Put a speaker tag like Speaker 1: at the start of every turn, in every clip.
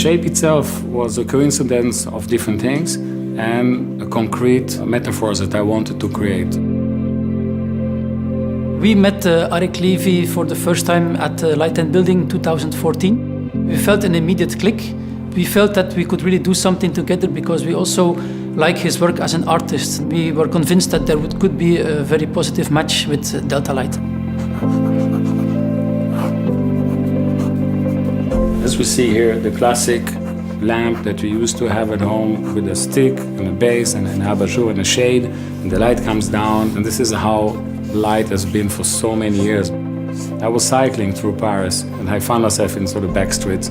Speaker 1: shape itself was a coincidence of different things and a concrete metaphors that I wanted to create.
Speaker 2: We met Arika Levy for the first time at Light and Building 2014. We felt an immediate click. We felt that we could really do something together because we also like his work as an artist. We were convinced that there could be a very positive match with Delta Light.
Speaker 1: As we see here, the classic lamp that we used to have at home with a stick and a base and an abajur and a shade, and the light comes down, and this is how light has been for so many years. I was cycling through Paris and I found myself in sort of back streets,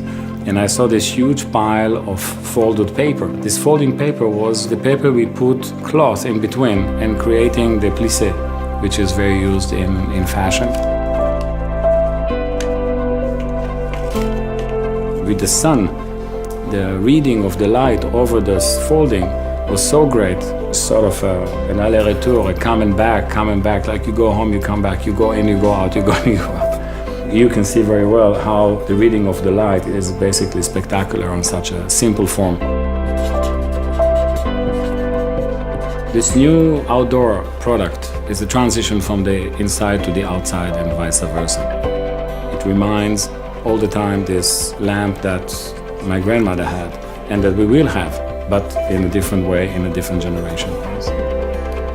Speaker 1: and I saw this huge pile of folded paper. This folding paper was the paper we put cloth in between and creating the plissé, which is very used in fashion. With the sun, the reading of the light over this folding was so great. Sort of an aller-retour, a coming back, like you go home, you come back, you go in, you go out, you go in, you go out. You can see very well how the reading of the light is basically spectacular on such a simple form. This new outdoor product is a transition from the inside to the outside and vice versa. It reminds all the time this lamp that my grandmother had and that we will have, but in a different way, in a different generation.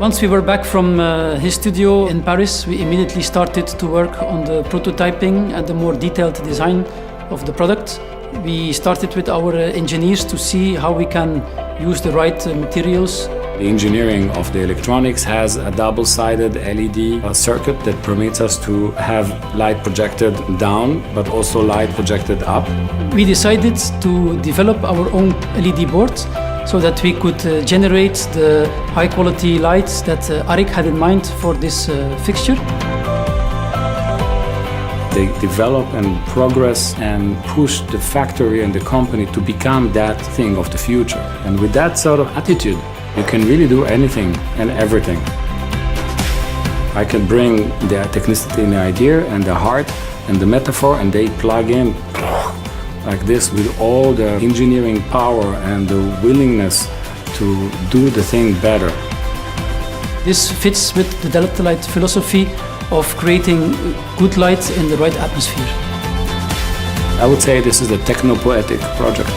Speaker 2: Once we were back from his studio in Paris, we immediately started to work on the prototyping and the more detailed design of the product. We started with our engineers to see how we can use the right materials.
Speaker 1: The engineering of the electronics has a double-sided LED circuit that permits us to have light projected down, but also light projected up.
Speaker 2: We decided to develop our own LED board so that we could generate the high-quality lights that Arik had in mind for this fixture.
Speaker 1: They develop and progress and push the factory and the company to become that thing of the future. And with that sort of attitude, you can really do anything and everything. I can bring the technicity and the idea and the heart and the metaphor, and they plug in like this with all the engineering power and the willingness to do the thing better.
Speaker 2: This fits with the Delta Light philosophy of creating good light in the right atmosphere.
Speaker 1: I would say this is a techno-poetic project.